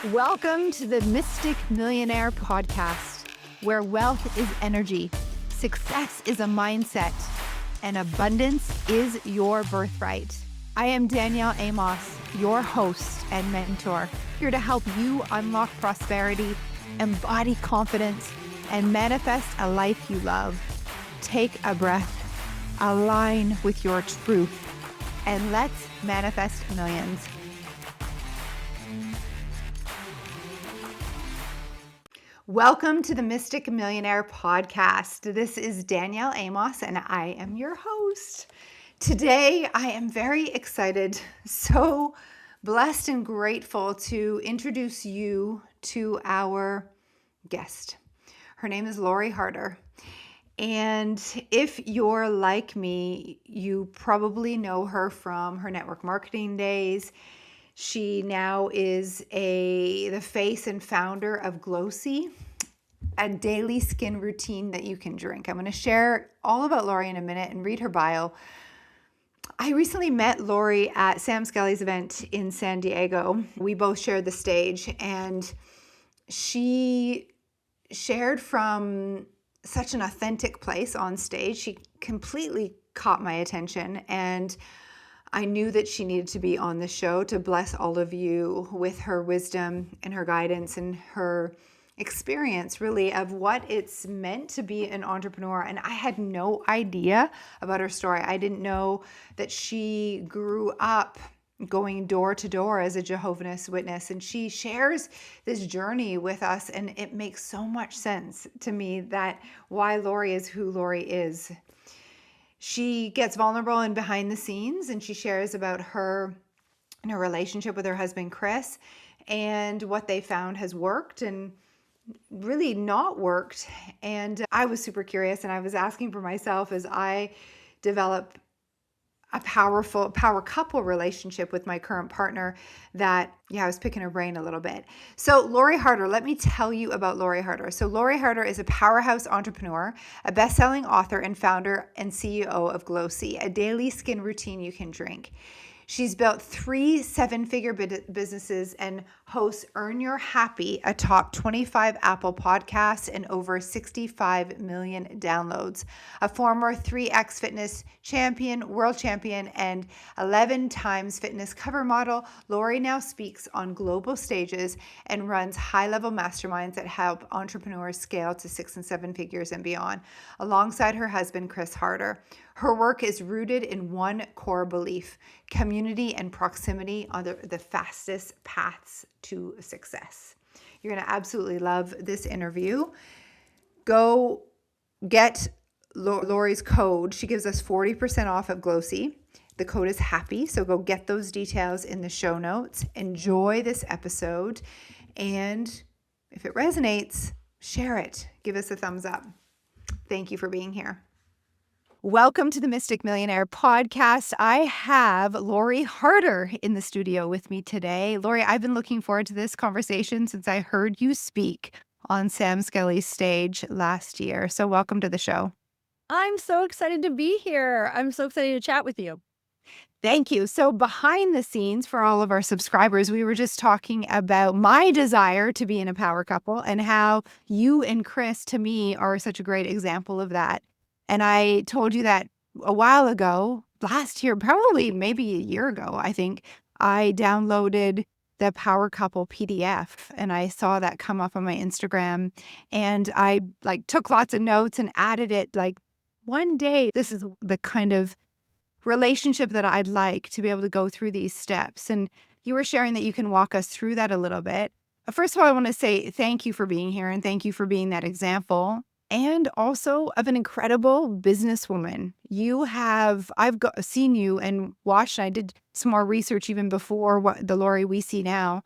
Welcome to the Mystic Millionaire podcast, where wealth is energy, success is a mindset, and abundance is your birthright. I am Danielle Amos, your host and mentor, here to help you unlock prosperity, embody confidence, and manifest a life you love. Take a breath, align with your truth, and let's manifest millions. Welcome to the Mystic Millionaire podcast. This is Danielle Amos, and I am your host. Today, I am very excited, so blessed and grateful to introduce you to our guest. Her name is Lori Harder. And if you're like me, you probably know her from her network marketing days. She now is the face and founder of Glōci, a daily skin routine that you can drink. I'm going to share all about Lori in a minute and read her bio. I recently met Lori at Sam Skelly's event in San Diego. We both shared the stage, and she shared from such an authentic place on stage. She completely caught my attention, and I knew that she needed to be on the show to bless all of you with her wisdom and her guidance and her experience, really, of what it's meant to be an entrepreneur. And I had no idea about her story. I didn't know that she grew up going door to door as a Jehovah's Witness. And she shares this journey with us. And it makes so much sense to me that why Lori is who Lori is. She gets vulnerable and behind the scenes, and she shares about her relationship with her husband, Chris, and what they found has worked and really not worked. And I was super curious, and I was asking for myself as I develop a power couple relationship with my current partner that, I was picking her brain a little bit. So Lori Harder, let me tell you about Lori Harder. So Lori Harder is a powerhouse entrepreneur, a bestselling author and founder and CEO of Glōci, a daily skin routine you can drink. She's built 3 7-figure businesses and hosts Earn Your Happy, a top 25 Apple podcast and over 65 million downloads. A former 3X fitness champion, world champion, and 11 times fitness cover model, Lori now speaks on global stages and runs high-level masterminds that help entrepreneurs scale to 6 and 7 figures and beyond, alongside her husband, Chris Harder. Her work is rooted in one core belief: community and proximity are the fastest paths to success. You're going to absolutely love this interview. Go get Lori's code. She gives us 40% off of Glōci. The code is HAPPY, so go get those details in the show notes. Enjoy this episode, and if it resonates, share it. Give us a thumbs up. Thank you for being here. Welcome to the Mystic Millionaire podcast. I have Lori Harder in the studio with me today. Lori, I've been looking forward to this conversation since I heard you speak on Sam Skelly's stage last year. So welcome to the show. I'm so excited to be here. I'm so excited to chat with you. Thank you. So behind the scenes, for all of our subscribers, we were just talking about my desire to be in a power couple and how you and Chris, to me, are such a great example of that. And I told you that a while ago, last year, probably maybe a year ago, I think, I downloaded the Power Couple PDF and I saw that come up on my Instagram, and I took lots of notes and added it one day. This is the kind of relationship that I'd like to be able to go through these steps. And you were sharing that you can walk us through that a little bit. First of all, I want to say thank you for being here and thank you for being that example. And also of an incredible businesswoman. I've seen you and watched, and I did some more research even before what the Lori we see now.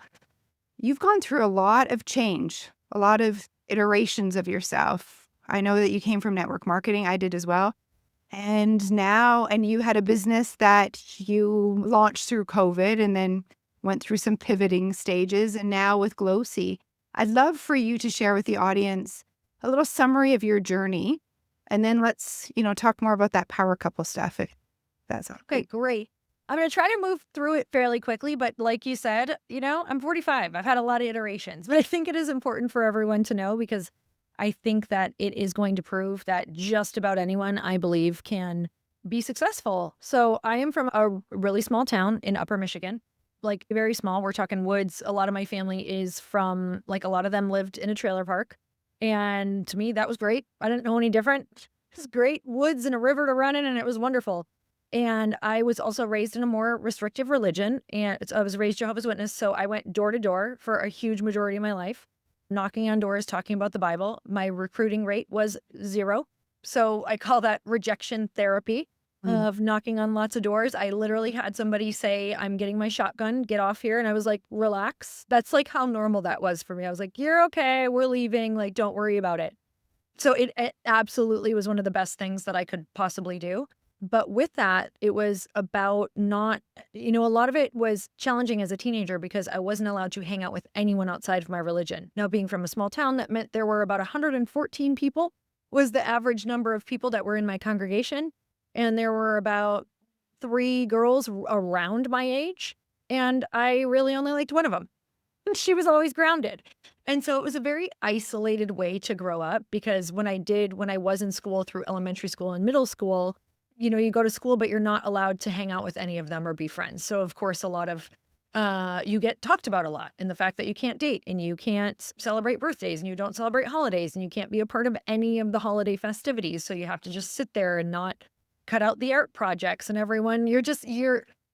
You've gone through a lot of change, a lot of iterations of yourself. I know that you came from network marketing. I did as well. And you had a business that you launched through COVID and then went through some pivoting stages. And now with Glōci, I'd love for you to share with the audience a little summary of your journey, and then let's, talk more about that power couple stuff, if that's okay. Great. I'm going to try to move through it fairly quickly. But like you said, I'm 45. I've had a lot of iterations, but I think it is important for everyone to know because I think that it is going to prove that just about anyone, I believe, can be successful. So I am from a really small town in Upper Michigan, like very small. We're talking woods. A lot of my family is from, like, a lot of them lived in a trailer park. And to me, that was great. I didn't know any different. It was great woods and a river to run in, and it was wonderful. And I was also raised in a more restrictive religion, and I was raised Jehovah's Witness, so I went door to door for a huge majority of my life, knocking on doors, talking about the Bible. My recruiting rate was 0. So I call that rejection therapy Mm. of knocking on lots of doors. I literally had somebody say, "I'm getting my shotgun, get off here." And I was like, "Relax." That's like how normal that was for me. I was like, "You're okay, we're leaving, like, don't worry about it." So it absolutely was one of the best things that I could possibly do. But with that, it was about not, a lot of it was challenging as a teenager because I wasn't allowed to hang out with anyone outside of my religion. Now, being from a small town, that meant there were about 114 people was the average number of people that were in my congregation. And there were about 3 girls around my age. And I really only liked one of them. She was always grounded. And so it was a very isolated way to grow up because when I was in school through elementary school and middle school, you go to school, but you're not allowed to hang out with any of them or be friends. So of course, a lot of, you get talked about a lot in the fact that you can't date and you can't celebrate birthdays and you don't celebrate holidays and you can't be a part of any of the holiday festivities. So you have to just sit there and not cut out the art projects and everyone,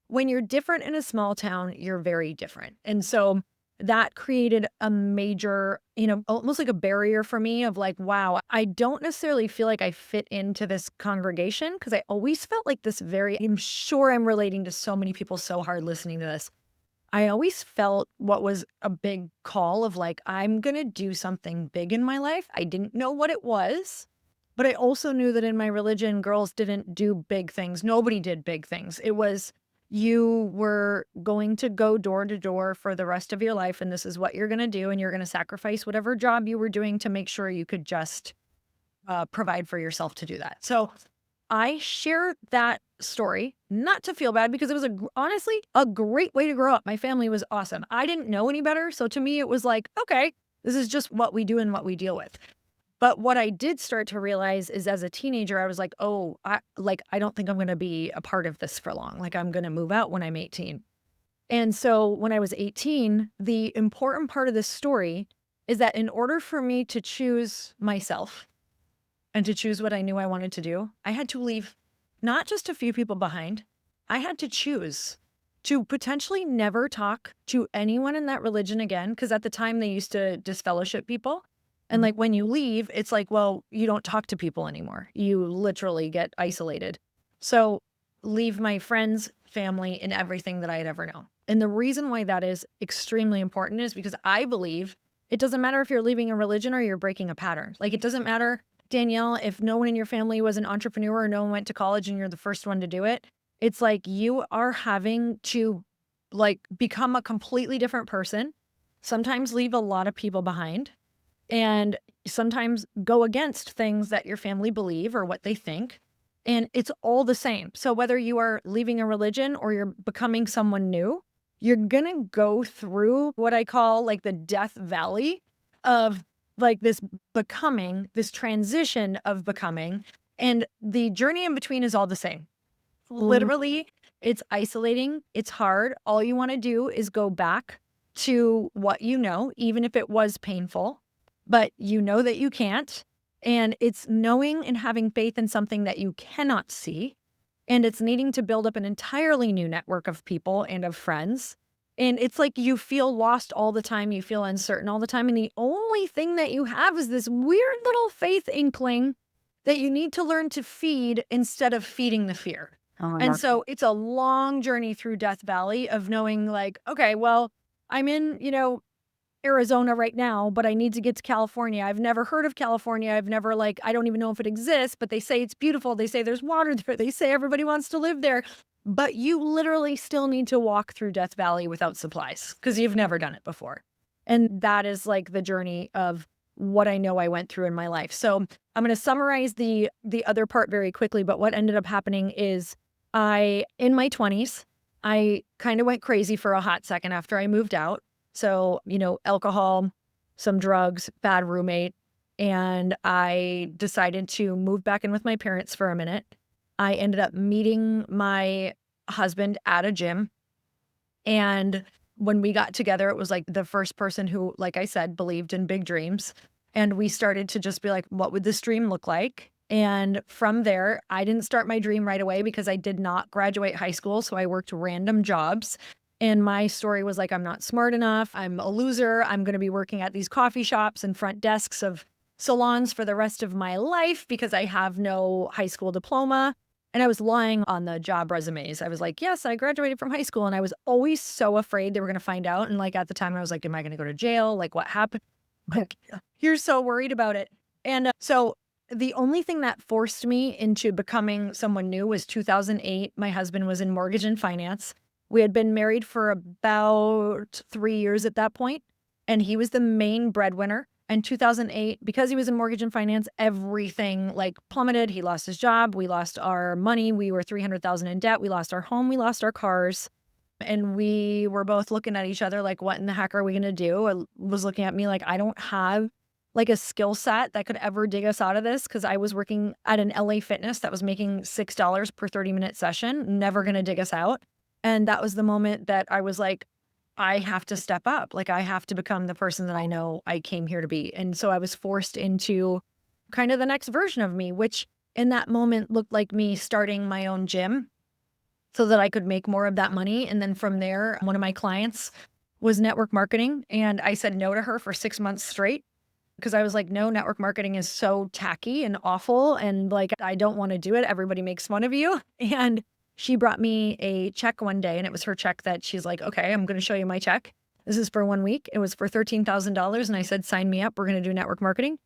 when you're different in a small town, you're very different. And so that created a major, almost like a barrier for me of like, wow, I don't necessarily feel like I fit into this congregation because I always felt like I'm sure I'm relating to so many people so hard listening to this. I always felt what was a big call of like, I'm going to do something big in my life. I didn't know what it was, but I also knew that in my religion, girls didn't do big things. Nobody did big things. It was you were going to go door to door for the rest of your life, and this is what you're going to do, and you're going to sacrifice whatever job you were doing to make sure you could just provide for yourself to do that. So I share that story not to feel bad because it was honestly a great way to grow up. My family was awesome. I didn't know any better, so to me it was like, okay, this is just what we do and what we deal with. But what I did start to realize is as a teenager, I was like, oh, I don't think I'm going to be a part of this for long. Like I'm going to move out when I'm 18. And so when I was 18, the important part of this story is that in order for me to choose myself and to choose what I knew I wanted to do, I had to leave not just a few people behind. I had to choose to potentially never talk to anyone in that religion again. Because at the time they used to disfellowship people. And like when you leave, it's like, well, you don't talk to people anymore. You literally get isolated. So leave my friends, family, and everything that I had ever known. And the reason why that is extremely important is because I believe it doesn't matter if you're leaving a religion or you're breaking a pattern. Like it doesn't matter, Danielle, if no one in your family was an entrepreneur or no one went to college and you're the first one to do it. It's like you are having to like become a completely different person, sometimes leave a lot of people behind, and sometimes go against things that your family believe or what they think. And it's all the same. So whether you are leaving a religion or you're becoming someone new, you're going to go through what I call like the death valley of like this becoming, this transition of becoming. And the journey in between is all the same. Literally, it's isolating. It's hard. All you want to do is go back to what you know, even if it was painful, but you know that you can't. And it's knowing and having faith in something that you cannot see. And it's needing to build up an entirely new network of people and of friends. And it's like you feel lost all the time. You feel uncertain all the time. And the only thing that you have is this weird little faith inkling that you need to learn to feed instead of feeding the fear. Oh my And God. so it's a long journey through Death Valley of knowing like, okay, well, I'm in, Arizona right now, but I need to get to California. I've never heard of California. I don't even know if it exists, but they say it's beautiful. They say there's water there. They say everybody wants to live there. But you literally still need to walk through Death Valley without supplies because you've never done it before. And that is like the journey of what I know I went through in my life. So I'm going to summarize the other part very quickly. But what ended up happening is in my 20s, I kind of went crazy for a hot second after I moved out. So, alcohol, some drugs, bad roommate. And I decided to move back in with my parents for a minute. I ended up meeting my husband at a gym. And when we got together, it was like the first person who, like I said, believed in big dreams. And we started to just be like, what would this dream look like? And from there, I didn't start my dream right away because I did not graduate high school. So I worked random jobs. And my story was like, I'm not smart enough. I'm a loser. I'm going to be working at these coffee shops and front desks of salons for the rest of my life because I have no high school diploma. And I was lying on the job resumes. I was like, yes, I graduated from high school. And I was always so afraid they were going to find out. And like at the time, I was like, am I going to go to jail? Like, what happened? Like, you're so worried about it. And so the only thing that forced me into becoming someone new was 2008. My husband was in mortgage and finance. We had been married for about 3 years at that point, and he was the main breadwinner. In 2008, because he was in mortgage and finance, everything like plummeted. He lost his job. We lost our money. We were 300,000 in debt. We lost our home. We lost our cars. And we were both looking at each other like, what in the heck are we going to do? I was looking at me like, I don't have like a skill set that could ever dig us out of this because I was working at an LA Fitness that was making $6 per 30-minute session, never going to dig us out. And that was the moment that I was like, I have to step up. Like I have to become the person that I know I came here to be. And so I was forced into kind of the next version of me, which in that moment looked like me starting my own gym so that I could make more of that money. And then from there, one of my clients was network marketing. And I said no to her for 6 months straight because I was like, no, network marketing is so tacky and awful. And like, I don't want to do it. Everybody makes fun of you. And she brought me a check one day, and it was her check that she's like, okay, I'm going to show you my check. This is for 1 week. It was for $13,000. And I said, sign me up. We're going to do network marketing.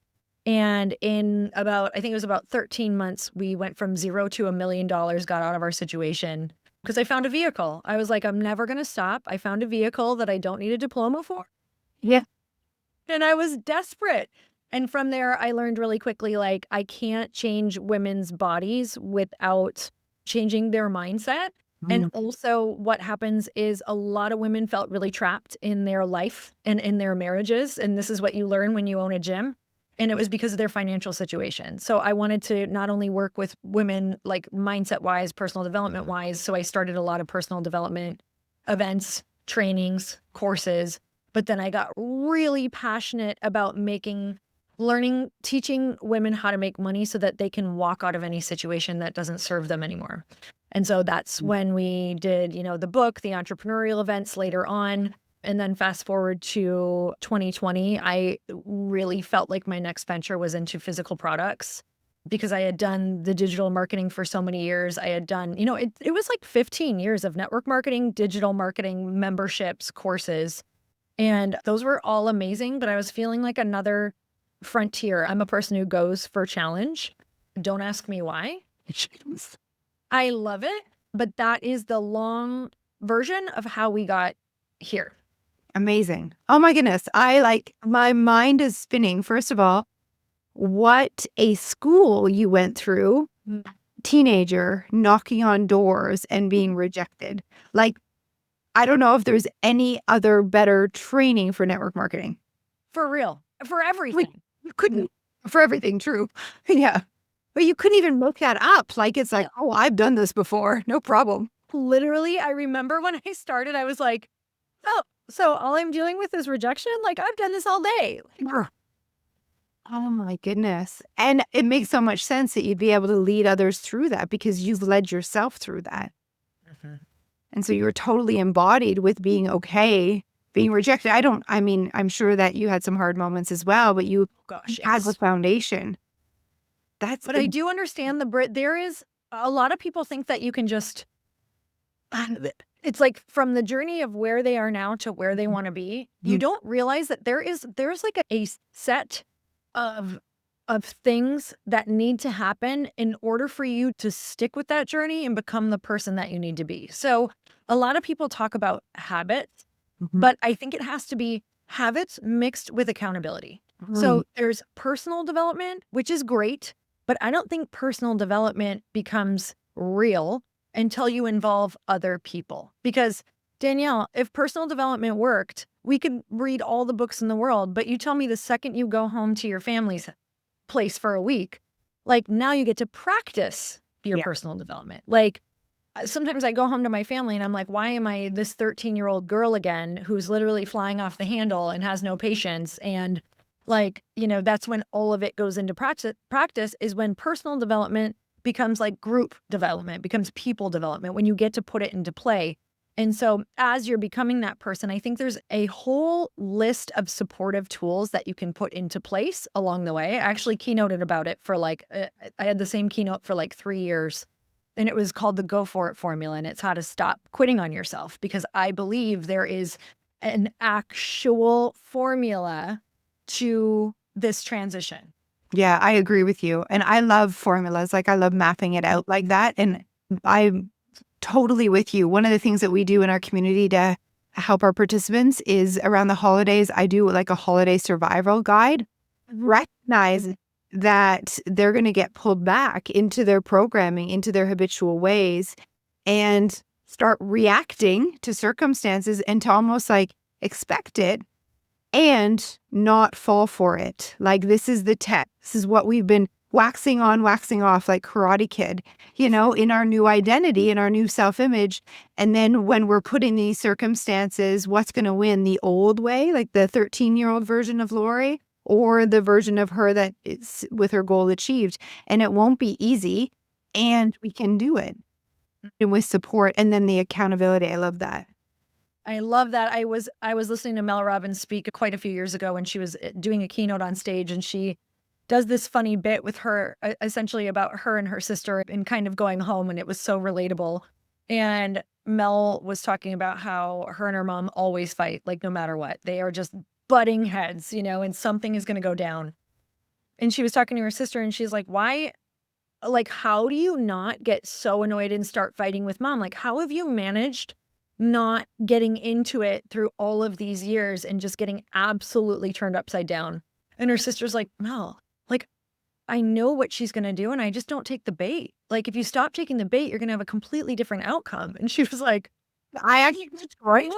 And in about, I think it was about 13 months, we went from zero to $1 million, got out of our situation because I found a vehicle. I was like, I'm never going to stop. I found a vehicle that I don't need a diploma for. Yeah. And I was desperate. And from there, I learned really quickly, like, I can't change women's bodies without changing their mindset. And also what happens is a lot of women felt really trapped in their life and in their marriages. And this is what you learn when you own a gym. And it was because of their financial situation. So I wanted to not only work with women like mindset wise, personal development wise. So I started a lot of personal development events, trainings, courses. But then I got really passionate about teaching women how to make money so that they can walk out of any situation that doesn't serve them anymore. And so that's when we did, the book, the entrepreneurial events later on. And then fast forward to 2020, I really felt like my next venture was into physical products because I had done the digital marketing for so many years. I had done, it was like 15 years of network marketing, digital marketing, memberships, courses. And those were all amazing, but I was feeling like another frontier. I'm a person who goes for challenge. Don't ask me why. I love it, but that is the long version of how we got here. Amazing. Oh my goodness. My mind is spinning. First of all, what a school you went through, teenager, knocking on doors and being rejected. Like, I don't know if there's any other better training for network marketing. For real. For everything. You couldn't, for everything, true. Yeah. But you couldn't even look that up. Like, it's like, oh, I've done this before. No problem. Literally, I remember when I started, I was like, oh, so all I'm dealing with is rejection? Like, I've done this all day. Oh my goodness. And it makes so much sense that you'd be able to lead others through that because you've led yourself through that. And so you were totally embodied with being okay, being rejected. I'm sure that you had some hard moments as well, but you had the foundation. But I do understand there is a lot of people think that you can just, it's like from the journey of where they are now to where they want to be, you don't realize that there's like a set of things that need to happen in order for you to stick with that journey and become the person that you need to be. So a lot of people talk about habits, but I think it has to be habits mixed with accountability. So there's personal development, which is great, but I don't think personal development becomes real until you involve other people. Because Danielle, if personal development worked, we could read all the books in the world, but you tell me the second you go home to your family's place for a week, like now you get to practice your Yeah. personal development. Like sometimes I go home to my family and I'm like, why am I this 13-year-old girl again who's literally flying off the handle and has no patience? And like, that's when all of it goes into practice is when personal development becomes like group development, becomes people development, when you get to put it into play. And so as you're becoming that person, I think there's a whole list of supportive tools that you can put into place along the way. I actually keynoted about it for I had the same keynote for like 3 years. And it was called the Go For It formula. And it's how to stop quitting on yourself, because I believe there is an actual formula to this transition. Yeah, I agree with you. And I love formulas. Like I love mapping it out like that. And I'm totally with you. One of the things that we do in our community to help our participants is around the holidays, I do like a holiday survival guide. Recognize that they're going to get pulled back into their programming, into their habitual ways, and start reacting to circumstances and to almost like expect it and not fall for it. Like this is the test. This is what we've been waxing on, waxing off, like Karate Kid, in our new identity, in our new self-image. And then when we're put in these circumstances, what's going to win? The old way, like the 13-year-old version of Lori, or the version of her that is with her goal achieved. And it won't be easy, and we can do it. And with support and then the accountability. I love that. I love that. I was listening to Mel Robbins speak quite a few years ago when she was doing a keynote on stage, and she does this funny bit with her, essentially about her and her sister and kind of going home, and it was so relatable. And Mel was talking about how her and her mom always fight, like no matter what. They are just butting heads, and something is going to go down. And she was talking to her sister, and she's like, why? Like, how do you not get so annoyed and start fighting with mom? Like, how have you managed not getting into it through all of these years and just getting absolutely turned upside down? And her sister's like, Mel, like, I know what she's going to do, and I just don't take the bait. Like, if you stop taking the bait, you're going to have a completely different outcome. And she was like, I actually, right?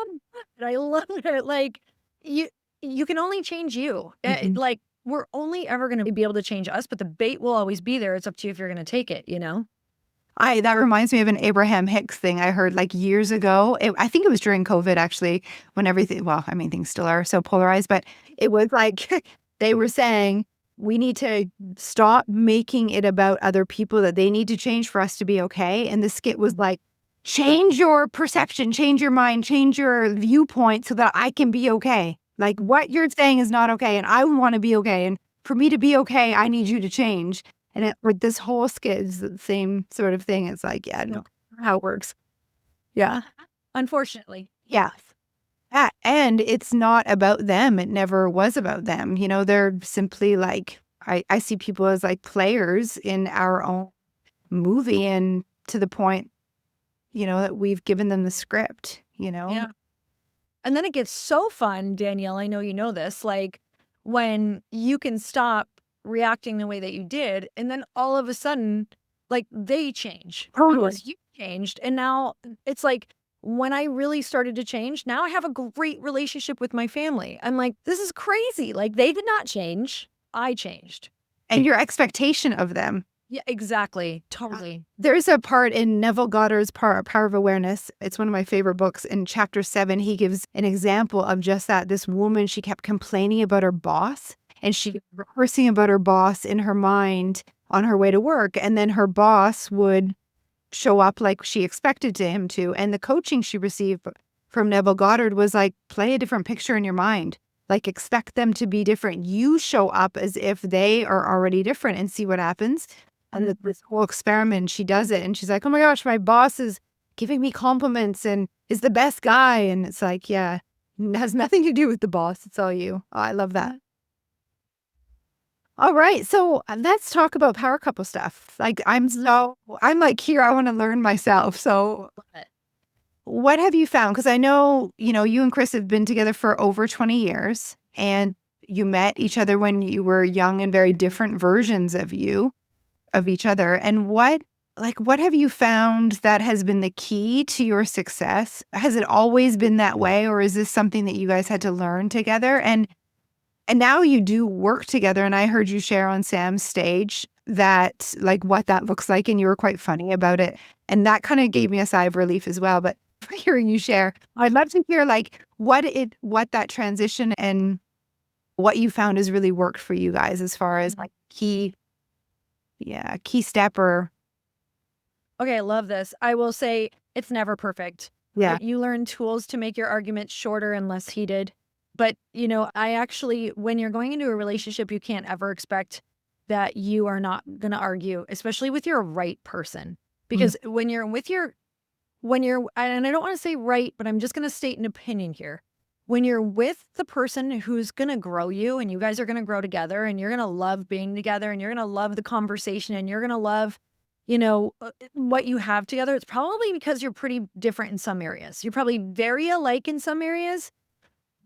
and I love it. Like, you can only change you. Mhm. Like, we're only ever going to be able to change us, but the bait will always be there. It's up to you if you're going to take it, That reminds me of an Abraham Hicks thing I heard like years ago. I think it was during COVID actually, when everything, well, I mean, things still are so polarized, but it was like they were saying we need to stop making it about other people, that they need to change for us to be okay. And the skit was like, change your perception, change your mind, change your viewpoint so that I can be okay. Like what you're saying is not okay, and I want to be okay. And for me to be okay, I need you to change. And this whole skit is the same sort of thing. It's like, yeah, no, how it works. Yeah. Unfortunately. Yeah. And it's not about them. It never was about them. They're simply like, I see people as like players in our own movie, and to the point, that we've given them the script, Yeah. And then it gets so fun, Danielle. I know you know this, like when you can stop reacting the way that you did, and then all of a sudden, like they change. Totally. Because you changed. And now it's like when I really started to change, now I have a great relationship with my family. I'm like, this is crazy. Like they did not change. I changed. And your expectation of them. Yeah, exactly. Totally. There's a part in Neville Goddard's Power of Awareness. It's one of my favorite books. In chapter 7, he gives an example of just that. This woman, she kept complaining about her boss, and she kept rehearsing about her boss in her mind on her way to work. And then her boss would show up like she expected him to. And the coaching she received from Neville Goddard was like, play a different picture in your mind. Like expect them to be different. You show up as if they are already different and see what happens. And this whole experiment, she does it. And she's like, oh my gosh, my boss is giving me compliments and is the best guy. And it's like, yeah, it has nothing to do with the boss. It's all you. Oh, I love that. All right. So let's talk about power couple stuff. Like I'm like here, I want to learn myself. So what have you found? Because I know, you and Chris have been together for over 20 years, and you met each other when you were young and very different versions of each other. And what like, what have you found that has been the key to your success? Has it always been that way, or is this something that you guys had to learn together? And now you do work together, and I heard you share on Sam's stage that, like, what that looks like, and you were quite funny about it, and that kinda gave me a sigh of relief as well, but hearing you share, I'd love to hear, like, what that transition and what you found has really worked for you guys as far as, like, key step or Okay, I love this. I will say it's never perfect. yeah. You learn tools to make your arguments shorter and less heated. But, I actually, when you're going into a relationship, you can't ever expect that you are not going to argue, especially with your right person. Mm, Because and I don't want to say right, but I'm just going to state an opinion here. When you're with the person who's going to grow you and you guys are going to grow together and you're going to love being together and you're going to love the conversation and you're going to love, what you have together, it's probably because you're pretty different in some areas. You're probably very alike in some areas,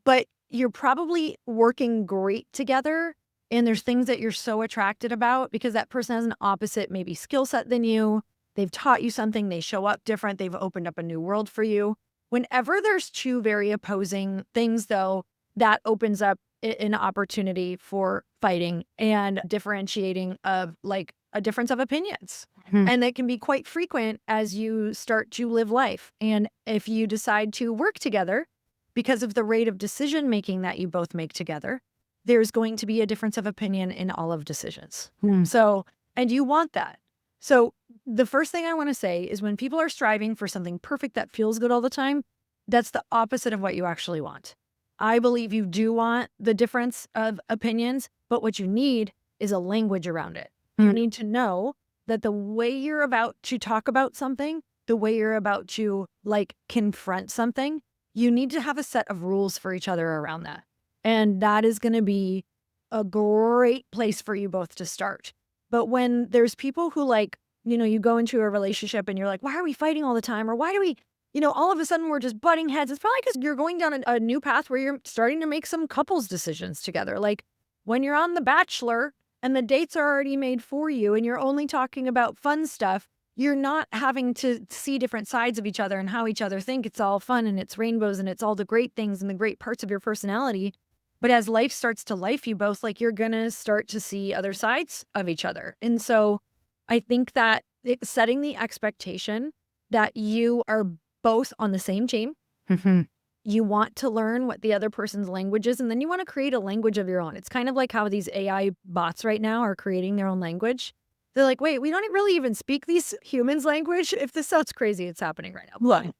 but you're probably working great together. And there's things that you're so attracted about because that person has an opposite, maybe skill set than you. They've taught you something. They show up different. They've opened up a new world for you. Whenever there's two very opposing things, though, that opens up an opportunity for fighting and differentiating of like a difference of opinions. mhm, And that can be quite frequent as you start to live life. And if you decide to work together, because of the rate of decision making that you both make together, there's going to be a difference of opinion in all of decisions. mm, So, and you want that. So, the first thing I want to say is when people are striving for something perfect that feels good all the time, that's the opposite of what you actually want. I believe you do want the difference of opinions, but what you need is a language around it. You mm, need to know that the way you're about to talk about something, the way you're about to like confront something, you need to have a set of rules for each other around that. And that is going to be a great place for you both to start. But when there's people who like, you go into a relationship and you're like, why are we fighting all the time? Or why do we, all of a sudden we're just butting heads? It's probably because you're going down a new path where you're starting to make some couples decisions together. Like when you're on The Bachelor and the dates are already made for you and you're only talking about fun stuff, you're not having to see different sides of each other and how each other think. It's all fun and it's rainbows and it's all the great things and the great parts of your personality. But as life starts to life you both, like you're going to start to see other sides of each other. And so I think that setting the expectation that you are both on the same team, mhm, you want to learn what the other person's language is, and then you want to create a language of your own. It's kind of like how these AI bots right now are creating their own language. They're like, wait, we don't really even speak these humans' language. If this sounds crazy, it's happening right now. But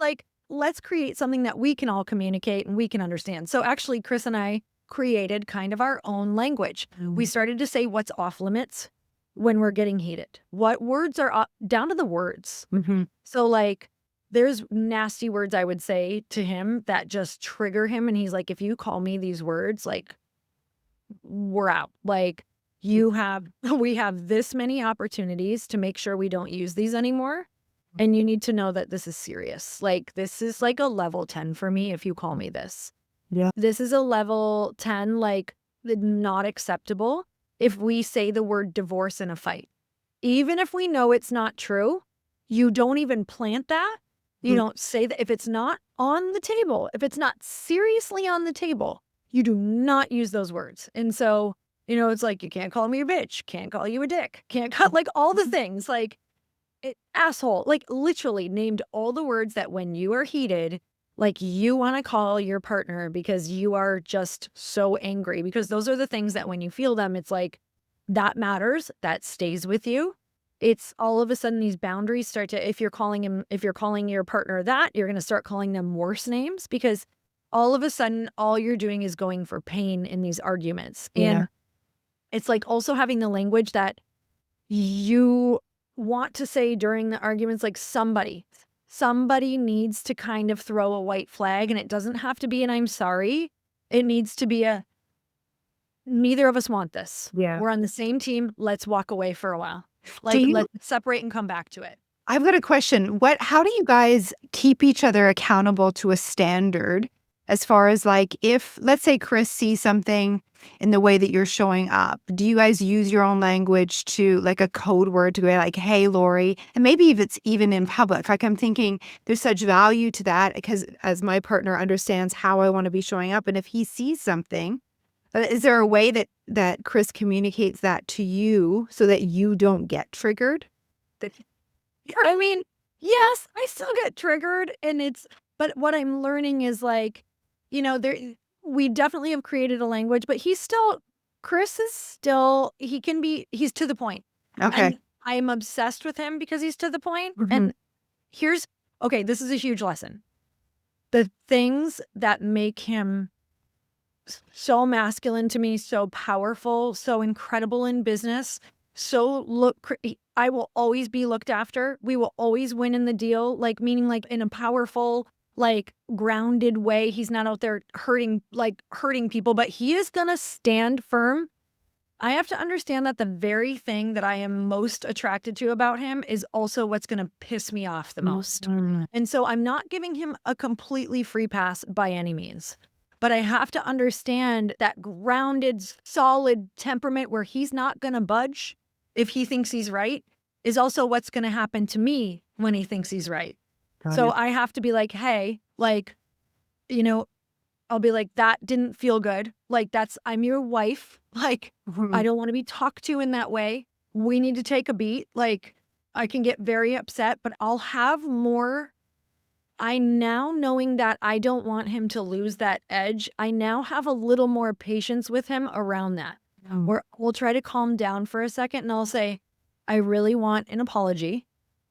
like, let's create something that we can all communicate and we can understand. So actually, Chris and I created kind of our own language. We started to say what's off limits when we're getting heated. What words are down to the words. mhm, So like, there's nasty words I would say to him that just trigger him. And he's like, if you call me these words, like, we're out. Like, we have this many opportunities to make sure we don't use these anymore. And you need to know that this is serious. Like, this is like a level 10 for me if you call me this. yeah, This is a level 10, like, not acceptable if we say the word divorce in a fight. Even if we know it's not true, you don't even plant that. You mm, don't say that if it's not on the table, if it's not seriously on the table, you do not use those words. And so, it's like, you can't call me a bitch, can't call you a dick, can't cut like all the things like asshole, like literally named all the words that when you are heated, like you want to call your partner because you are just so angry, because those are the things that when you feel them, it's like that matters, that stays with you. It's all of a sudden these boundaries start to, if you're calling your partner that, you're going to start calling them worse names because all of a sudden, all you're doing is going for pain in these arguments. yeah, And it's like also having the language that you want to say during the arguments, like somebody needs to kind of throw a white flag, and it doesn't have to be an I'm sorry. It needs to be a neither of us want this. yeah. We're on the same team. Let's walk away for a while. Do Like, you let's separate and come back to it. I've got a question. How do you guys keep each other accountable to a standard? as far as like, if, let's say Chris sees something in the way that you're showing up, do you guys use your own language to like a code word to go like, hey, Lori, and maybe if it's even in public, like I'm thinking there's such value to that because as my partner understands how I want to be showing up. And if he sees something, is there a way that Chris communicates that to you so that you don't get triggered? That I mean, yes, I still get triggered but what I'm learning is like, we definitely have created a language, but Chris is still, he's to the point. Okay. And I'm obsessed with him because he's to the point. Mhm. And okay, this is a huge lesson. The things that make him so masculine to me, so powerful, so incredible in business, I will always be looked after. We will always win in the deal, like meaning like in a powerful, like grounded way. He's not out there hurting people, but he is going to stand firm. I have to understand that the very thing that I am most attracted to about him is also what's going to piss me off the most. And so I'm not giving him a completely free pass by any means. But I have to understand that grounded, solid temperament where he's not going to budge if he thinks he's right is also what's going to happen to me when he thinks he's right. So I have to be like, hey, like, I'll be like, that didn't feel good. Like, I'm your wife. Like, I don't want to be talked to in that way. We need to take a beat. Like, I can get very upset, but I'll have more. I now, knowing that I don't want him to lose that edge, I now have a little more patience with him around that. Where we'll try to calm down for a second and I'll say, I really want an apology.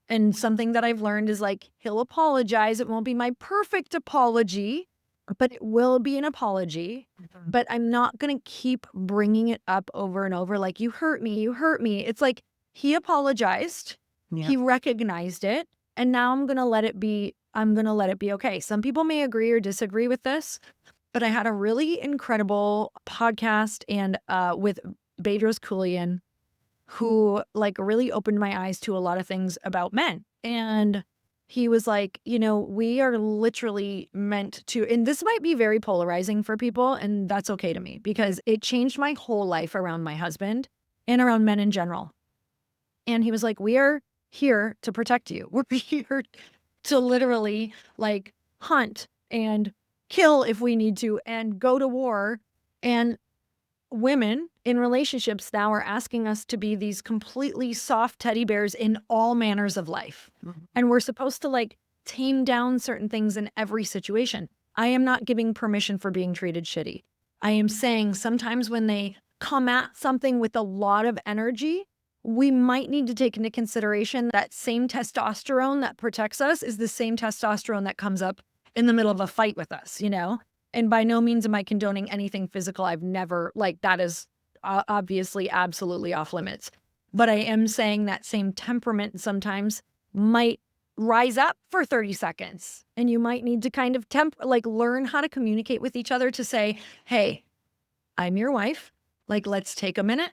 And something that I've learned is like, he'll apologize. It won't be my perfect apology, but it will be an apology. But I'm not going to keep bringing it up over and over. Like, you hurt me, you hurt me. It's like, he apologized. Yeah. He recognized it. And now I'm going to let it be. I'm going to let it be okay. Some people may agree or disagree with this, but I had a really incredible podcast and with Bedros Keuilian, who like really opened my eyes to a lot of things about men. And he was like, we are literally meant to, and this might be very polarizing for people, and that's okay to me because it changed my whole life around my husband and around men in general. And he was like, we are here to protect you. We're here to literally like hunt and kill if we need to and go to war. And women in relationships now are asking us to be these completely soft teddy bears in all manners of life. And we're supposed to like tame down certain things in every situation. I am not giving permission for being treated shitty. I am saying sometimes when they come at something with a lot of energy, we might need to take into consideration that same testosterone that protects us is the same testosterone that comes up in the middle of a fight with us, And by no means am I condoning anything physical. I've never, like, that is obviously absolutely off limits. But I am saying that same temperament sometimes might rise up for 30 seconds. And you might need to kind of learn how to communicate with each other to say, hey, I'm your wife. Like, let's take a minute.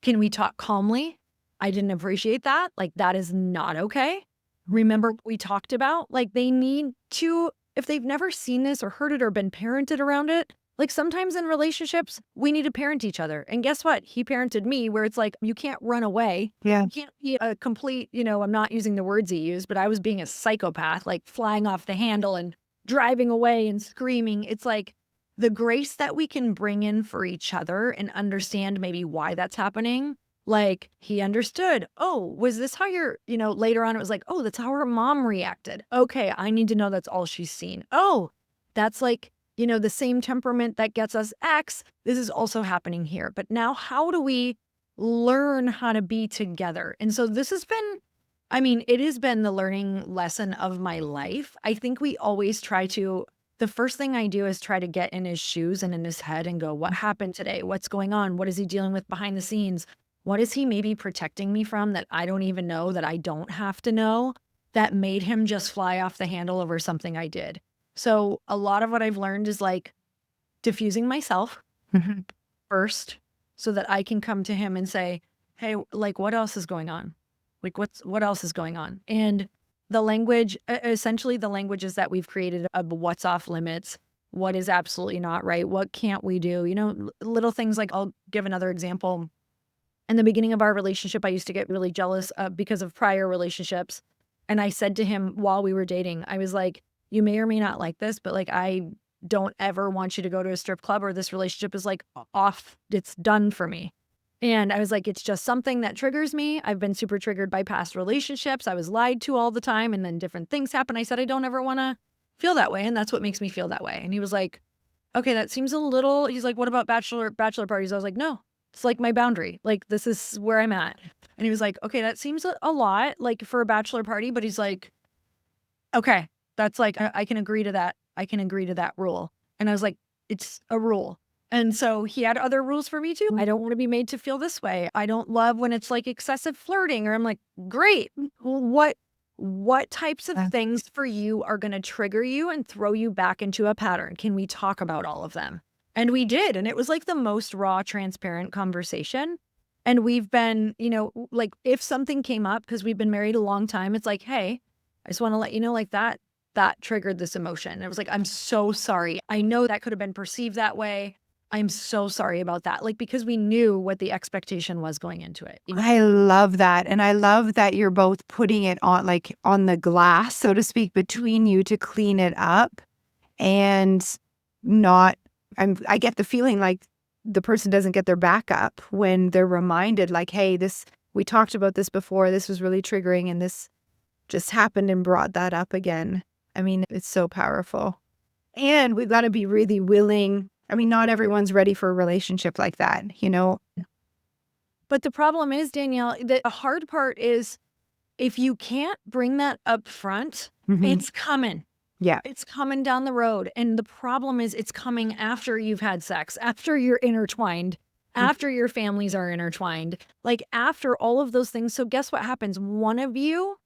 Can we talk calmly? I didn't appreciate that. Like, that is not okay. Remember what we talked about? Like, they need to, if they've never seen this or heard it or been parented around it, like sometimes in relationships, we need to parent each other. And guess what? He parented me where it's like, you can't run away. Yeah. You can't be a complete, I'm not using the words he used, but I was being a psychopath, like flying off the handle and driving away and screaming. It's like the grace that we can bring in for each other and understand maybe why that's happening. Like, he understood, oh, was this how later on it was like, oh, that's how her mom reacted. Okay, I need to know that's all she's seen. Oh, that's like, the same temperament that gets us X. This is also happening here. But now how do we learn how to be together? And so this has been, it has been the learning lesson of my life. I think we always the first thing I do is try to get in his shoes and in his head and go, what happened today? What's going on? What is he dealing with behind the scenes? What is he maybe protecting me from that I don't even know, that I don't have to know, that made him just fly off the handle over something I did? So a lot of what I've learned is like diffusing myself first so that I can come to him and say, hey, like, what else is going on? Like, what else is going on? And the language, essentially the languages that we've created of what's off limits, what is absolutely not right? What can't we do? Little things like, I'll give another example. In the beginning of our relationship, I used to get really jealous because of prior relationships. And I said to him while we were dating, I was like, you may or may not like this, but like, I don't ever want you to go to a strip club, or this relationship is like off. It's done for me. And I was like, it's just something that triggers me. I've been super triggered by past relationships. I was lied to all the time, and then different things happen. I said, I don't ever want to feel that way. And that's what makes me feel that way. And he was like, okay, that seems a little, he's like, what about bachelor parties? I was like, no, it's like my boundary. Like, this is where I'm at. And he was like, okay, that seems a lot like for a bachelor party. But he's like, okay, that's like, I can agree to that. I can agree to that rule. And I was like, it's a rule. And so he had other rules for me too. I don't want to be made to feel this way. I don't love when it's like excessive flirting, or I'm like, great. What types of things for you are going to trigger you and throw you back into a pattern? Can we talk about all of them? And we did. And it was like the most raw, transparent conversation. And we've been, like, if something came up, because we've been married a long time, it's like, hey, I just want to let you know, like, that triggered this emotion. And it was like, I'm so sorry. I know that could have been perceived that way. I'm so sorry about that. Like, because we knew what the expectation was going into it. I love that. And I love that you're both putting it on, like, on the glass, so to speak, between you to clean it up, and not, I get the feeling like the person doesn't get their back up when they're reminded, like, hey, we talked about this before. This was really triggering, and this just happened and brought that up again. I mean, it's so powerful. And we've got to be really willing. I mean, not everyone's ready for a relationship like that, But the problem is, Danielle, the hard part is, if you can't bring that up front, it's coming. Yeah. It's coming down the road. And the problem is, it's coming after you've had sex, after you're intertwined, after your families are intertwined, like after all of those things. So guess what happens? One of you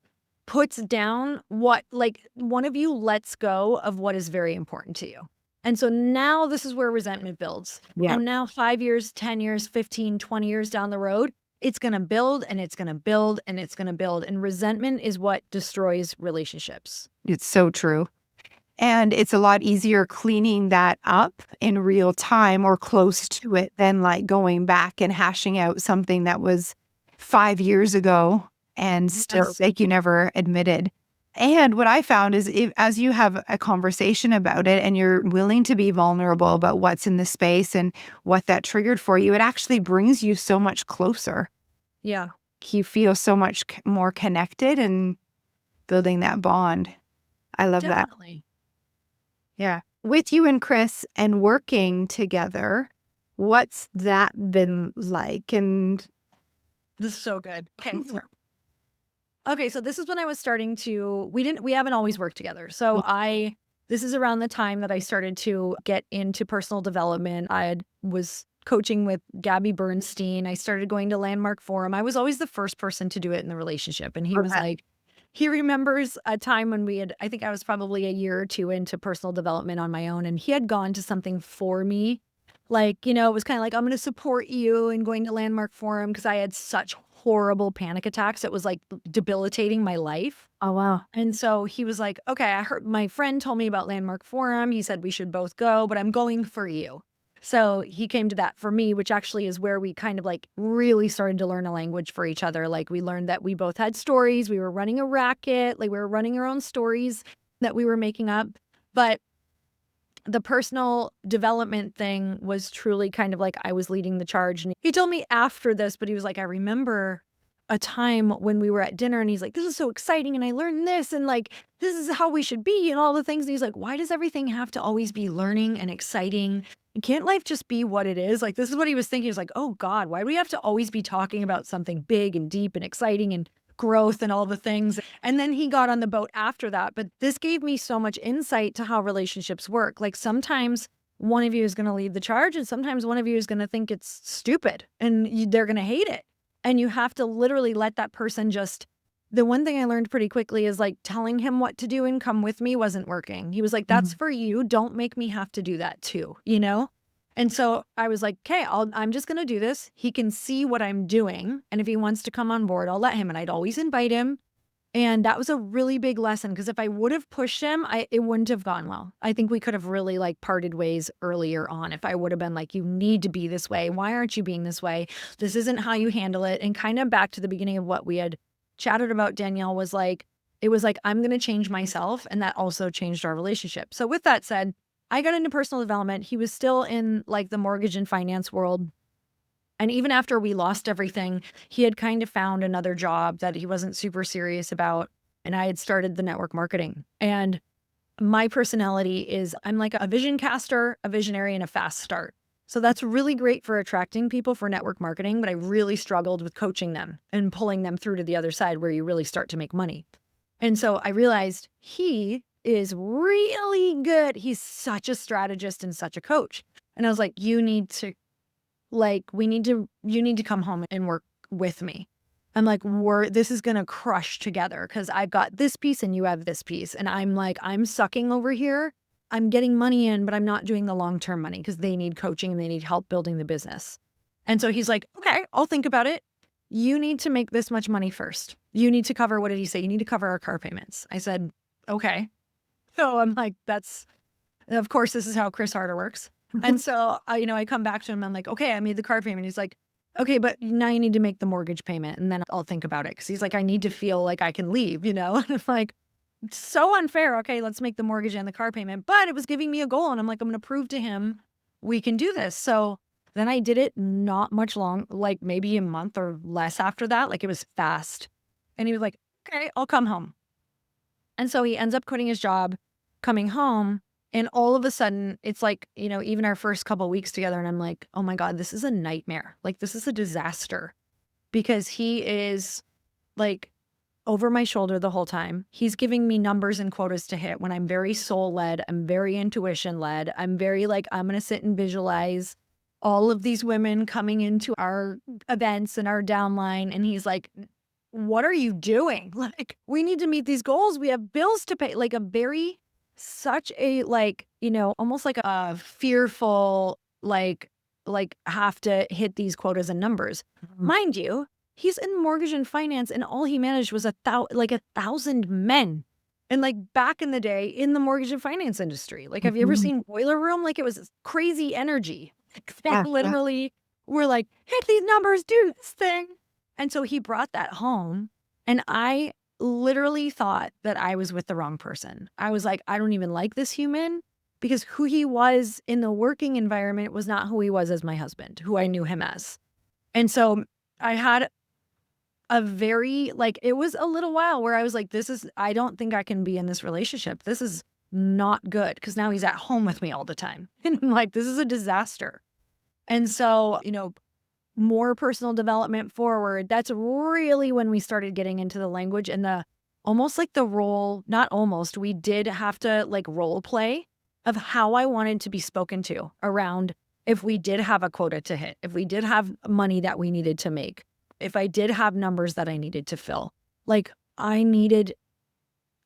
puts down one of you lets go of what is very important to you. And so now this is where resentment builds. Yeah. And now 5 years, 10 years, 15, 20 years down the road, it's going to build, and it's going to build, and it's going to build. And resentment is what destroys relationships. It's so true. And it's a lot easier cleaning that up in real time or close to it than like going back and hashing out something that was 5 years ago and still like you never admitted. And what I found is, as you have a conversation about it and you're willing to be vulnerable about what's in the space and what that triggered for you, it actually brings you so much closer. Yeah. You feel so much more connected and building that bond. I love that. Yeah. With you and Chris and working together, what's that been like? And this is so good. Okay, so this is when I was starting to, we haven't always worked together. So this is around the time that I started to get into personal development. Was coaching with Gabby Bernstein. I started going to Landmark Forum. I was always the first person to do it in the relationship. And he was like, he remembers a time when I think I was probably a year or two into personal development on my own. And he had gone to something for me. Like, it was kind of like, I'm going to support you in going to Landmark Forum, because I had such horrible panic attacks. It was like debilitating my life. oh, wow. And so he was like, okay, I heard my friend told me about Landmark Forum. He said we should both go, but I'm going for you. So he came to that for me, which actually is where we kind of like really started to learn a language for each other. Like, we learned that we both had stories. We were running a racket. Like, we were running our own stories that we were making up. But the personal development thing was truly kind of like I was leading the charge. And he told me after this, but he was like, I remember a time when we were at dinner, and he's like, this is so exciting, and I learned this, and like, this is how we should be, and all the things. And he's like, why does everything have to always be learning and exciting? And can't life just be what it is? Like, this is what he was thinking. He was like, oh God, why do we have to always be talking about something big and deep and exciting and growth and all the things? And then he got on the boat after that. But this gave me so much insight to how relationships work. Like, sometimes one of you is going to lead the charge, and sometimes one of you is going to think it's stupid, and they're going to hate it. And you have to literally let that person just, the one thing I learned pretty quickly is like, telling him what to do and come with me wasn't working. He was like, that's for you. Don't make me have to do that too, And so I was like, okay, I'm just going to do this. He can see what I'm doing. And if he wants to come on board, I'll let him. And I'd always invite him. And that was a really big lesson because if I would have pushed him, it wouldn't have gone well. I think we could have really like parted ways earlier on if I would have been like, you need to be this way. Why aren't you being this way? This isn't how you handle it. And kind of back to the beginning of what we had chatted about, Danielle, was like, it was like, I'm going to change myself. And that also changed our relationship. So with that said, I got into personal development. He was still in like the mortgage and finance world. And even after we lost everything, he had kind of found another job that he wasn't super serious about. And I had started the network marketing. And my personality is I'm like a vision caster, a visionary, and a fast start. So that's really great for attracting people for network marketing. But I really struggled with coaching them and pulling them through to the other side where you really start to make money. And so I realized he is really good. He's such a strategist and such a coach. And I was like, you need to you need to come home and work with me. I'm like, this is going to crush together because I've got this piece and you have this piece. And I'm like, I'm sucking over here. I'm getting money in, but I'm not doing the long-term money because they need coaching and they need help building the business. And so he's like, okay, I'll think about it. You need to make this much money first. You need to cover, what did he say? You need to cover our car payments. I said, okay. So I'm like, of course, this is how Chris Harder works. And so I come back to him. I'm like, okay, I made the car payment. He's like, okay, but now you need to make the mortgage payment and then I'll think about it. Cause he's like, I need to feel like I can leave, And I'm like, it's so unfair. Okay, let's make the mortgage and the car payment. But it was giving me a goal. And I'm like, I'm going to prove to him we can do this. So then I did it not much long, like maybe a month or less after that. Like it was fast. And he was like, okay, I'll come home. And so he ends up quitting his job, coming home. And all of a sudden, it's like, even our first couple of weeks together, and I'm like, oh my God, this is a nightmare. Like, this is a disaster because he is like over my shoulder the whole time. He's giving me numbers and quotas to hit when I'm very soul led. I'm very intuition led. I'm very like, I'm going to sit and visualize all of these women coming into our events and our downline. And he's like, what are you doing? Like, we need to meet these goals. We have bills to pay. Like such a almost like a fearful, have to hit these quotas and numbers. Mind you, he's in mortgage and finance and all he managed was 1,000 men. And like back in the day in the mortgage and finance industry, like, have you ever seen Boiler Room? Like it was crazy energy. Literally we're like, hit these numbers, do this thing. And so he brought that home and I literally thought that I was with the wrong person. I was like, I don't even like this human because who he was in the working environment was not who he was as my husband, who I knew him as. And so I had a very, it was a little while where I was like, I don't think I can be in this relationship. This is not good because now he's at home with me all the time. And I'm like, this is a disaster. And so, more personal development forward, that's really when we started getting into the language and we did have to role play of how I wanted to be spoken to around if we did have a quota to hit, if we did have money that we needed to make, if I did have numbers that I needed to fill. Like I needed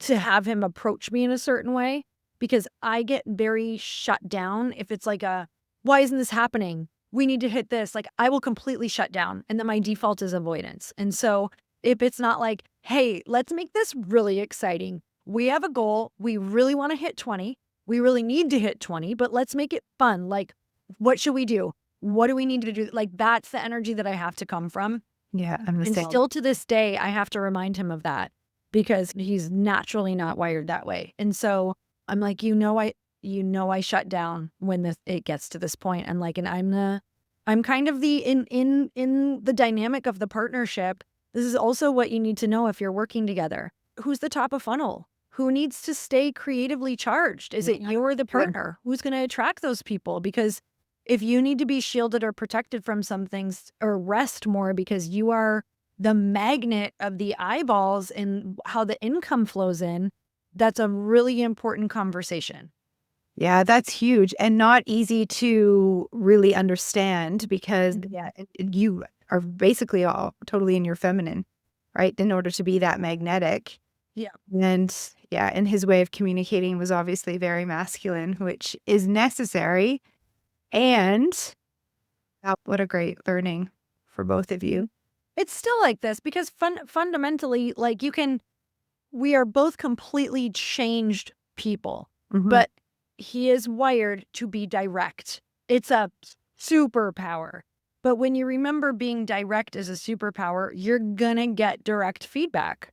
to have him approach me in a certain way because I get very shut down if it's like why isn't this happening? We need to hit this. Like I will completely shut down. And then my default is avoidance. And so if it's not like, hey, let's make this really exciting. We have a goal. We really want to hit 20. We really need to hit 20, but let's make it fun. Like, what should we do? What do we need to do? Like, that's the energy that I have to come from. Yeah, I'm the And same. still to this day, I have to remind him of that because he's naturally not wired that way. And so I'm like, I shut down when it gets to this point. And I'm kind of in the dynamic of the partnership. This is also what you need to know if you're working together. Who's the top of funnel? Who needs to stay creatively charged? Is it you or the partner? Who's going to attract those people? Because if you need to be shielded or protected from some things or rest more because you are the magnet of the eyeballs and how the income flows in, that's a really important conversation. Yeah, that's huge and not easy to really understand because you are basically all totally in your feminine, right? In order to be that magnetic. Yeah. And his way of communicating was obviously very masculine, which is necessary. And what a great learning for both of you. It's still like this because fundamentally, like you can we are both completely changed people, but he is wired to be direct. It's a superpower. But when you remember being direct as a superpower, you're gonna get direct feedback.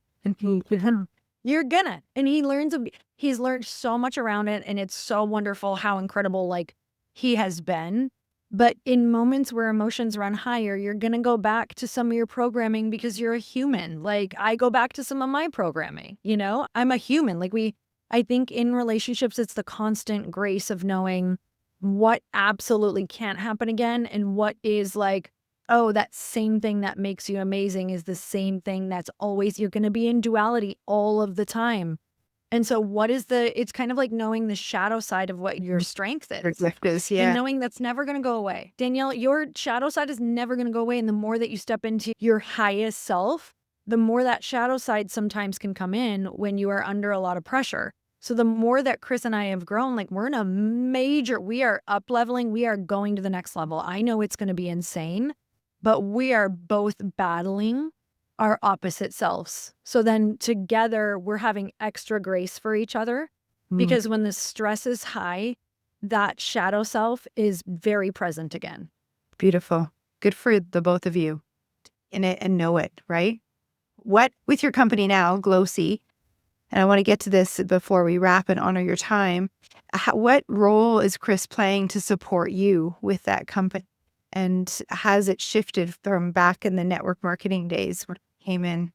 You're gonna. And he's learned so much around it, and it's so wonderful how incredible like he has been. But in moments where emotions run higher, you're gonna go back to some of your programming because you're a human. Like I go back to some of my programming, you know? I'm a human. I think in relationships, it's the constant grace of knowing what absolutely can't happen again and what is like, oh, that same thing that makes you amazing is the same thing that's always, you're going to be in duality all of the time. And so it's kind of like knowing the shadow side of what your strength is. And knowing that's never going to go away. Danielle, your shadow side is never going to go away. And the more that you step into your highest self, the more that shadow side sometimes can come in when you are under a lot of pressure. So the more that Chris and I have grown, like we are up leveling, we are going to the next level. I know it's going to be insane, but we are both battling our opposite selves. So then together we're having extra grace for each other because when the stress is high, that shadow self is very present again. Beautiful. Good for the both of you in it and know it, right? What with your company now, Glōci, and I want to get to this before we wrap and honor your time. What role is Chris playing to support you with that company? And has it shifted from back in the network marketing days when it came in?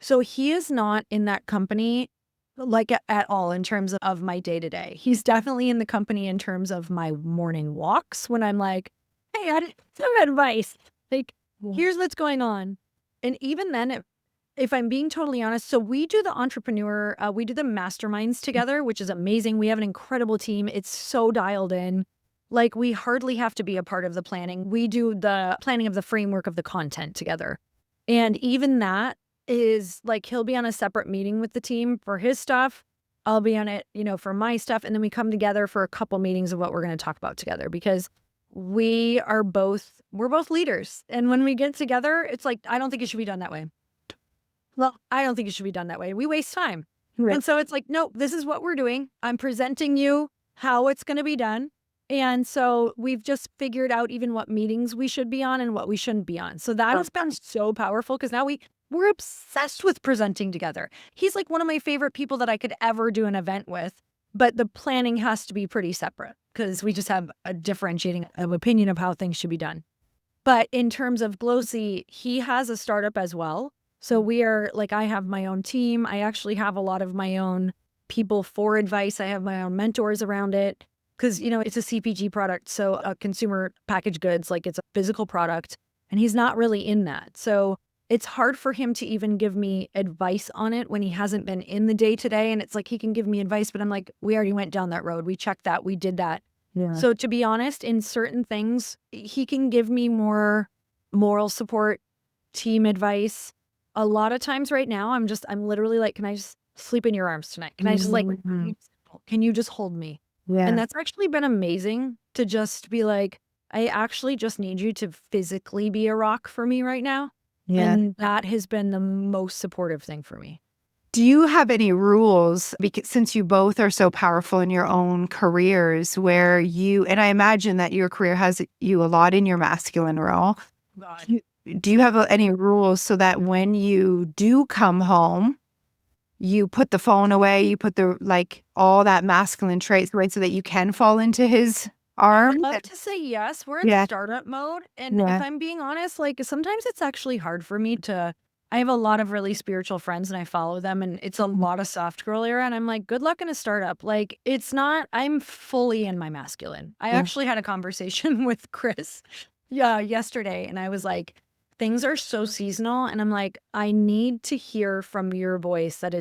So he is not in that company like at all in terms of my day to day. He's definitely in the company in terms of my morning walks when I'm like, hey, I need some advice. Like, here's what's going on. And even then, if I'm being totally honest, so we do the we do the masterminds together, which is amazing. We have an incredible team. It's so dialed in. Like we hardly have to be a part of the planning. We do the planning of the framework of the content together. And even that is like, he'll be on a separate meeting with the team for his stuff. I'll be on it, for my stuff. And then we come together for a couple meetings of what we're going to talk about together because we're both leaders. And when we get together, it's like, I don't think it should be done that way. Well, I don't think it should be done that way. We waste time. Right. And so it's like, no, this is what we're doing. I'm presenting you how it's going to be done. And so we've just figured out even what meetings we should be on and what we shouldn't be on. So that has been so powerful because now we're obsessed with presenting together. He's like one of my favorite people that I could ever do an event with, but the planning has to be pretty separate because we just have a differentiating opinion of how things should be done. But in terms of Glōci, he has a startup as well. So we are like, I have my own team. I actually have a lot of my own people for advice. I have my own mentors around it because, it's a CPG product. So a consumer packaged goods, like it's a physical product and he's not really in that. So it's hard for him to even give me advice on it when he hasn't been in the day to day. And it's like, he can give me advice, but I'm like, we already went down that road. We checked that. We did that. Yeah. So to be honest, in certain things, he can give me more moral support, team advice. A lot of times right now, I'm literally like, can I just sleep in your arms tonight? Can I just can you just hold me? Yeah. And that's actually been amazing to just be like, I actually just need you to physically be a rock for me right now. Yeah. And that has been the most supportive thing for me. Do you have any rules, because since you both are so powerful in your own careers, where and I imagine that your career has you a lot in your masculine role. God. Do you have any rules so that when you do come home, you put the phone away, you put all that masculine traits away so that you can fall into his arms? I'd love to say yes. We're in startup mode. And if I'm being honest, like sometimes it's actually hard for me I have a lot of really spiritual friends and I follow them and it's a lot of soft girl era. And I'm like, good luck in a startup. Like I'm fully in my masculine. I actually had a conversation with Chris yesterday and I was like, things are so seasonal. And I'm like, I need to hear from your voice that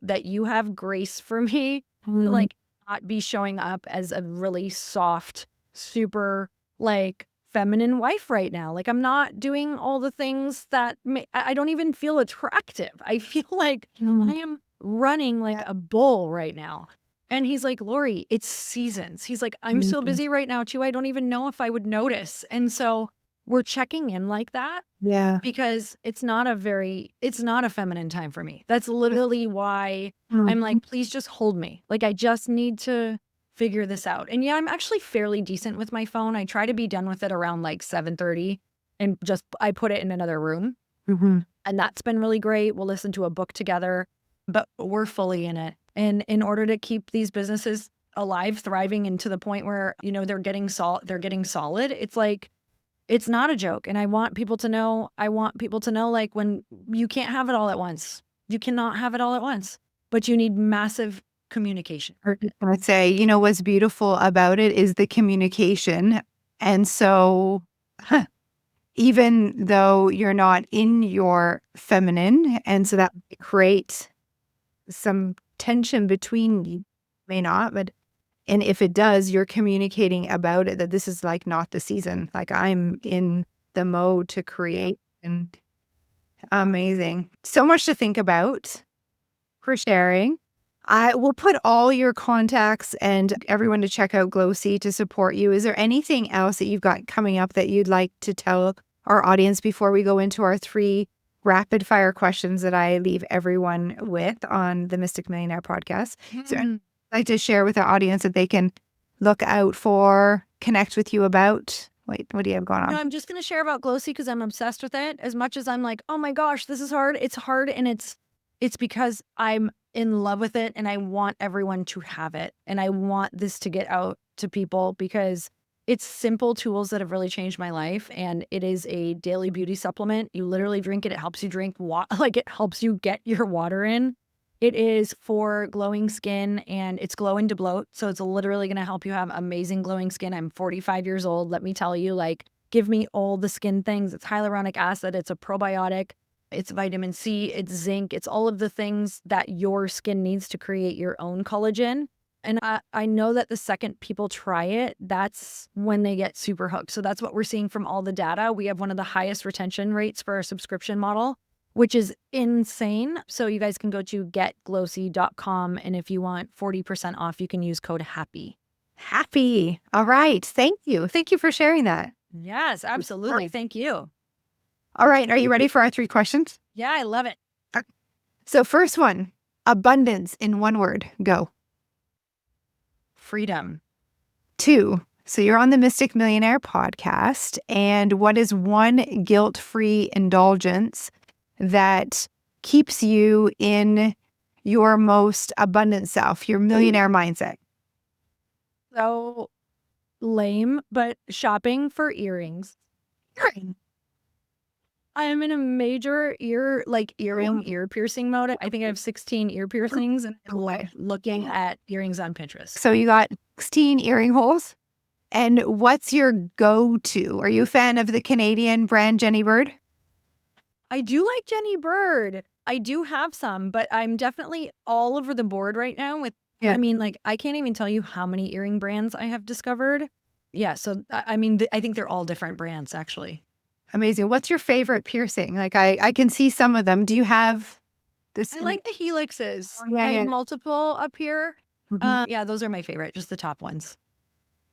that you have grace for me, like not be showing up as a really soft, super feminine wife right now. Like I'm not doing all the things that I don't even feel attractive. I feel like I am running like a bull right now. And he's like, Lori, it's seasons. He's like, I'm so busy right now too. I don't even know if I would notice. And so we're checking in like that Yeah. because it's not a feminine time for me. That's literally why I'm like, please just hold me. Like, I just need to figure this out. And yeah, I'm actually fairly decent with my phone. I try to be done with it around like 7:30 and I put it in another room. And that's been really great. We'll listen to a book together, but we're fully in it. And in order to keep these businesses alive, thriving, and to the point where, they're getting solid, it's like, it's not a joke. And I want people to know, like, when you can't have it all at once, you cannot have it all at once, but you need massive communication. I'd say, what's beautiful about it is the communication. And so, even though you're not in your feminine, and so that might create some tension between you, may not, and if it does, you're communicating about it, that this is like not the season. Like, I'm in the mode to create. And amazing. So much to think about for sharing. I will put all your contacts and everyone to check out Glōci to support you. Is there anything else that you've got coming up that you'd like to tell our audience before we go into our 3 rapid fire questions that I leave everyone with on the Mystic Millionaire podcast? Is there anything you'd like to share with our audience that they can look out for, connect with you about? Wait, what do you have going on? No, I'm just going to share about Glōci because I'm obsessed with it. As much as I'm like, oh my gosh, this is hard. It's hard. And it's because I'm in love with it and I want everyone to have it. And I want this to get out to people because it's simple tools that have really changed my life. And it is a daily beauty supplement. You literally drink it. It helps you drink water. Like, it helps you get your water in. It is for glowing skin and it's glowing to bloat. So it's literally going to help you have amazing glowing skin. I'm 45 years old. Let me tell you, like, give me all the skin things. It's hyaluronic acid. It's a probiotic. It's vitamin C. It's zinc. It's all of the things that your skin needs to create your own collagen. And I know that the second people try it, that's when they get super hooked. So that's what we're seeing from all the data. We have one of the highest retention rates for our subscription model, which is insane. So you guys can go to getglōci.com. And if you want 40% off, you can use code HAPPY. Happy. All right. Thank you. Thank you for sharing that. Yes, absolutely. Thank you. All right. Are you ready for our 3 questions? Yeah, I love it. So first one, abundance in one word. Go. Freedom. 2, so you're on the Mystic Millionaire podcast. And what is one guilt-free indulgence that keeps you in your most abundant self, your millionaire mindset? So lame, but shopping for earrings. I am in a major ear piercing mode. I think I have 16 ear piercings and I'm looking at earrings on Pinterest. So you got 16 earring holes. And what's your go-to? Are you a fan of the Canadian brand Jenny Bird? I do like Jenny Bird. I do have some, but I'm definitely all over the board right now with, I mean, like, I can't even tell you how many earring brands I have discovered. Yeah. So, I mean, I think they're all different brands, actually. Amazing. What's your favorite piercing? Like, I can see some of them. Do you have this? I like the helixes. Oh, yeah, I yeah. have multiple up here. Yeah, those are my favorite, just the top ones.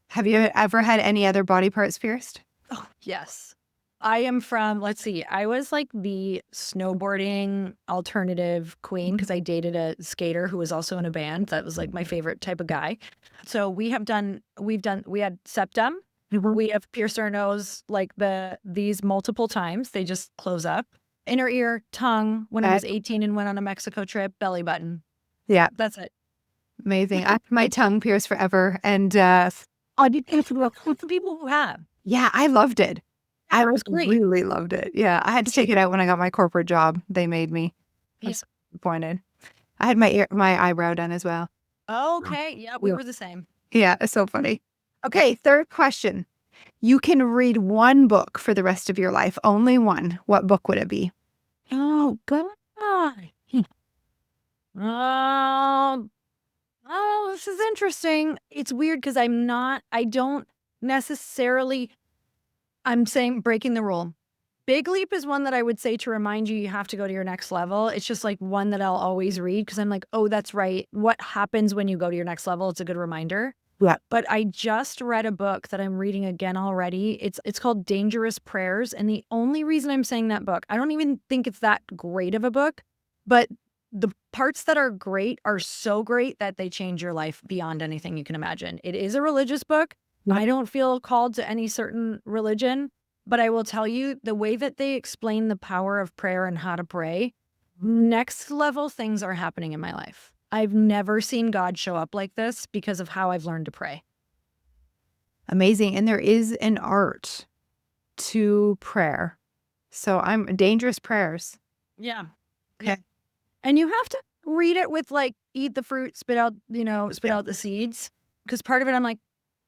Have you ever had any other body parts pierced? Oh, yes. I am from, let's see, I was like the snowboarding alternative queen because I dated a skater who was also in a band. That was like my favorite type of guy. So we had septum. We have pierced our nose like these multiple times. They just close up. Inner ear, tongue, when I was 18 and went on a Mexico trip, belly button. Yeah. That's it. Amazing. I had my tongue pierced forever. And with the people who have. Yeah, I loved it. I great. really loved it. Yeah, I had to take it out when I got my corporate job. They made me. I was disappointed. I had my eyebrow done as well. Okay. Yeah, we were the same. Yeah, it's so funny. Okay, 3rd question. You can read one book for the rest of your life. Only one. What book would it be? Oh, God. Oh, this is interesting. It's weird because I'm saying breaking the rule. Big Leap is one that I would say to remind you have to go to your next level. It's just like one that I'll always read because I'm like, oh, that's right. What happens when you go to your next level? It's a good reminder. Yeah. But I just read a book that I'm reading again already. It's called Dangerous Prayers. And the only reason I'm saying that book, I don't even think it's that great of a book, but the parts that are great are so great that they change your life beyond anything you can imagine. It is a religious book. Yep. I don't feel called to any certain religion, but I will tell you the way that they explain the power of prayer and how to pray, next level things are happening in my life. I've never seen God show up like this because of how I've learned to pray. Amazing. And there is an art to prayer. So I'm dangerous prayers. Yeah. Okay. And you have to read it with like, eat the fruit, spit out the seeds. Because part of it, I'm like,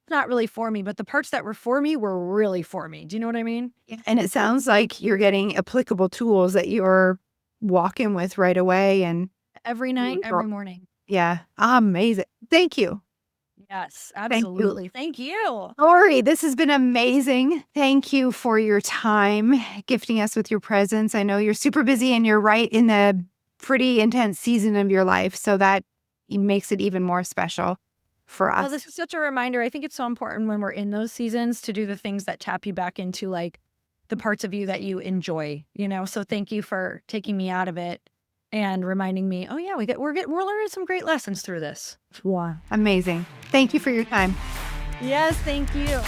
not really for me, but the parts that were for me were really for me. Do you know what I mean? Yeah. And it sounds like you're getting applicable tools that you're walking with right away. And Every night, every morning. yeah, amazing. Thank you. Yes, Thank you. absolutely. Thank you. Lori, this has been amazing. Thank you for your time, gifting us with your presence. I know you're super busy and you're right in the pretty intense season of your life. So that makes it even more special for us. Well, this is such a reminder. I think it's so important when we're in those seasons to do the things that tap you back into like the parts of you that you enjoy, So thank you for taking me out of it and reminding me, oh yeah, we're learning some great lessons through this. Wow. Amazing. Thank you for your time. Yes, thank you.